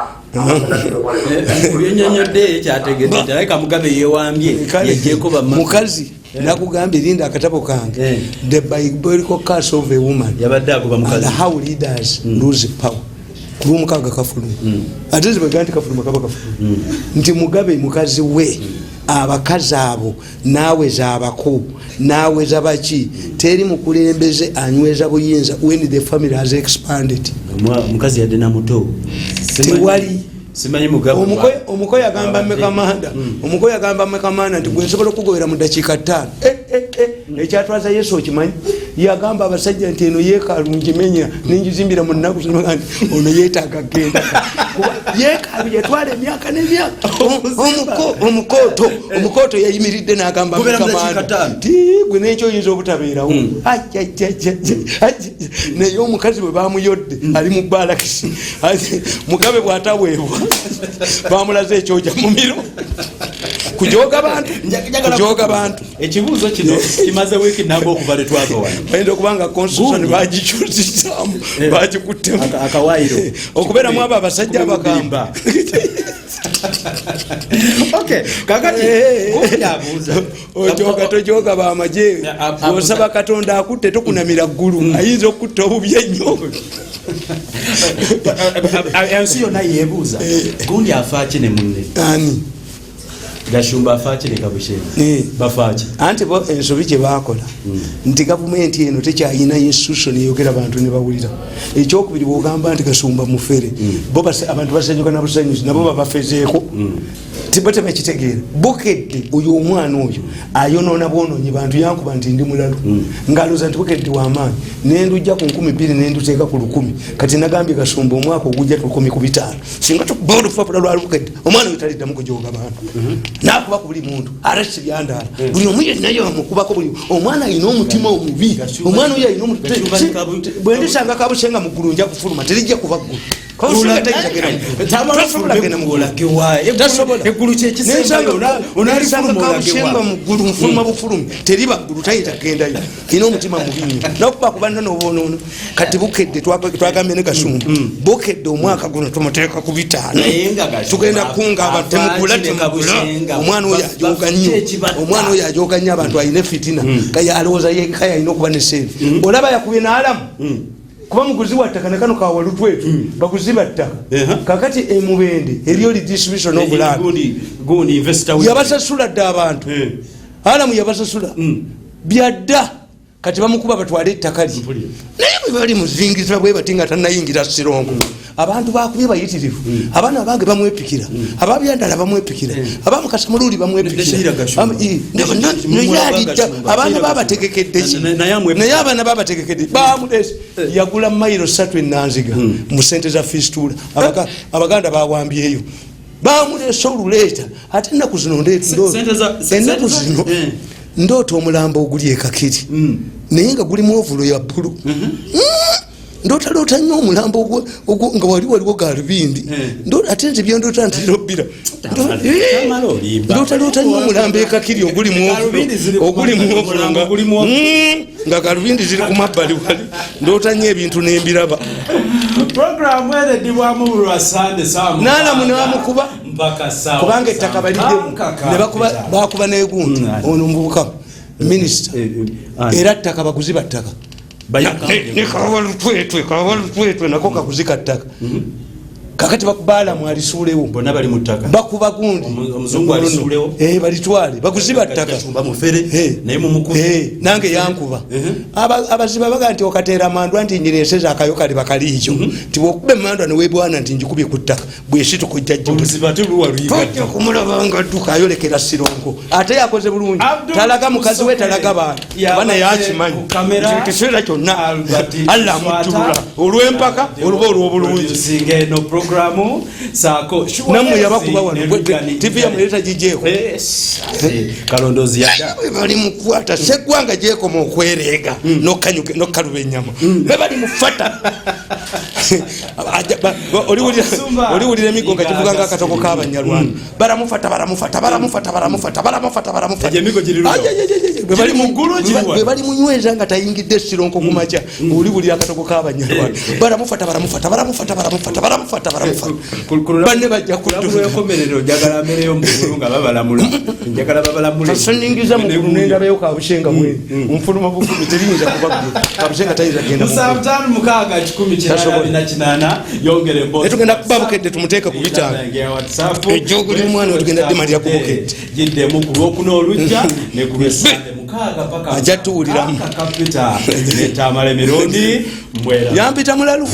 byenyonyodde ekyategedde aleka mugabe yewambye yejjeko mukazi nakugambye linda akatabo kange the biblical curse of a woman yabadde agoba mukazi and how leaders lose power kulumukaga kafulu atezi baganti kafulu makaba kafulu nti mugabe mukazi we abakazi abo naawe zabako naawe zabaki teri mukulembeze anyweza buyinza when the family has expanded mukazi yadde na muto tewali simanyi mugabe omukoyo agamba mekamanda nti gwensobola okugowera mu dakiika 5 ekyatwaza yesu okimanyi yagamba abasajja nti eno yeekaalu ngimenya ningizimbira mu nnaku zinoga ono yeetaaga genda yeekaalu yatwala emyaka n'emyaka omukooto yayimiridde n'agamba mekamanda ti gwe nekyoyinza obutabeerawo naye omukazi bwe bamuyodde ali mu balakisi mugabe bw'ataweebwa bamulaze ekyoja mumiro kujoga bantu ekibuuzo kino kimaze wiiki namba okuva letwava wano bayinza okubanga constitution bagikyusizamu bagikuttemu akawairo okubeeramu abo abasajja abagamba kakati ojoga tojoga bamaje osaba katonda akutte tokunamira ggulu ayinza okutta obubi ennyo ensi yonna yeebuuza gundi afaaki ne munne ani gashumba afaaki ne kabushenyi bafaaki anti bo ensobi gye bakola nti gavumenti eno tekyayina institution eyogera abantu ne bawulira ekyokubiri bwogamba nti gasumba mufere bo abantu basanyuka na busanyuzi nabo babafezeeko tiba tebakitegeera bukedde oyo omwana oyo ayonoona bwonoonyi bantu yankuba nti ndi mulalu ngaloza nti bukedde w'amaanyi nendujja ku 2,000 nenduteeka ku 1,000 kati nagambye gasumba omwaka ogujja 1,500 singa tukubawo olupapula lwa bukedde omwana oyo taliddamu kujoga bantu nakuba ku buli muntu arasi byandaala buli omu yennayo amukubako buli omwana alina omutima omubi omwana oyo alina bwendisanga kabusenga mu ggulu nja kufuluma terijja kuba ggulu onalisanga mugulu nfuluma bufulumi teriba ggulu tayita gendayo ina omutima mubi nnyo nakuba kubanna nobonono kati bukedde twagambye ne gasumba bukedde omwaka guno tumuteeka ku 5 tugenda kunga abantu temugula omwana oyo ajoga nnyo omwana oyo ajoga nnyo abantu alina fitina kayalowooza yekaya alina okuba ne sente olaba yakubye n'alamu kuba muguzi wa ttaka nekano kawalutwetu baguzi ba ttaka kakati emubende eryo redistribution obulanga yabasasula dda abantu alamu yabasasula byadda kati bamukuba batwale ettaka lye naye bwe bali muzingiza bwe batinga tanayingira sirongo abantu bakubye bayitirivu abaana bange bamwepikira ababyandala bamwepikira abamukasamululi bamwepikira abaana babategekedde naye abaana babategekedde bamulese yagula mayiro 3 enanziga mu sente za fistula abaganda bawambyeyo bamulese oluleeta ate ennaku zino ennaku zino ndoota omulambo oguli ekakiri naye nga gulimu ovulo ya bbulu ndota nnyo omulambo nga waliwo galubindi ate nti byendota nti lobira ndota nnyo omulambo ekakiri ogulimu nga galubindi ziri ku mabbali wali ndota nnyo ebintu nembiraba naalamu newamukuba kubanga ettaka baliddemu bakuba negundi ono mubuka minisita era ttaka bakuziba ttaka kabalutwetwe nako kakuzika ttaka kakati bakubala mwalisuulewo bonna bali mu ttaka bakuba gundi omuzungu alisuulewo balitwale bakuziba ttaka nange yankuba abaziba baga nti okateera mandwa nti nyireseza akayo kali bakali ekyo nti bwokuba emandwa newebwana nti njikubye ku ttaka bwesitukujajotojja kumulaba nga dduka ayolekera sironko ate yakoze bulungi talaga mukazi we talaga bantu bana yakimanyi ekiseera kyonna alla amutulula olw'empaka oluba olw'obulungi namwe yabakuba wano tivi yamuleta gijeeko kalondozi bali mukwata seggwanga gyekoma okwereega nokaluba ennyama bebali mufata oliwulira emigo nga kivuga nga akatoko k'abanyalwana baramufata bwe bali munyweza nga tayingidde sironko ku makya oliwulira akatoko k'abanyalwana baramufata banne bajja kutukasoningiza mugulu nendabayo kabushenga mwene nfuluma bukumi teriyinza kuba kabushenga tayinza gendatugenda kuba bukedde tumuteeka ku bitanga ejoguli omwana wetugenda demalira ku bukedde ajja tuwuliramu Tamale Mirundi yampita mulalu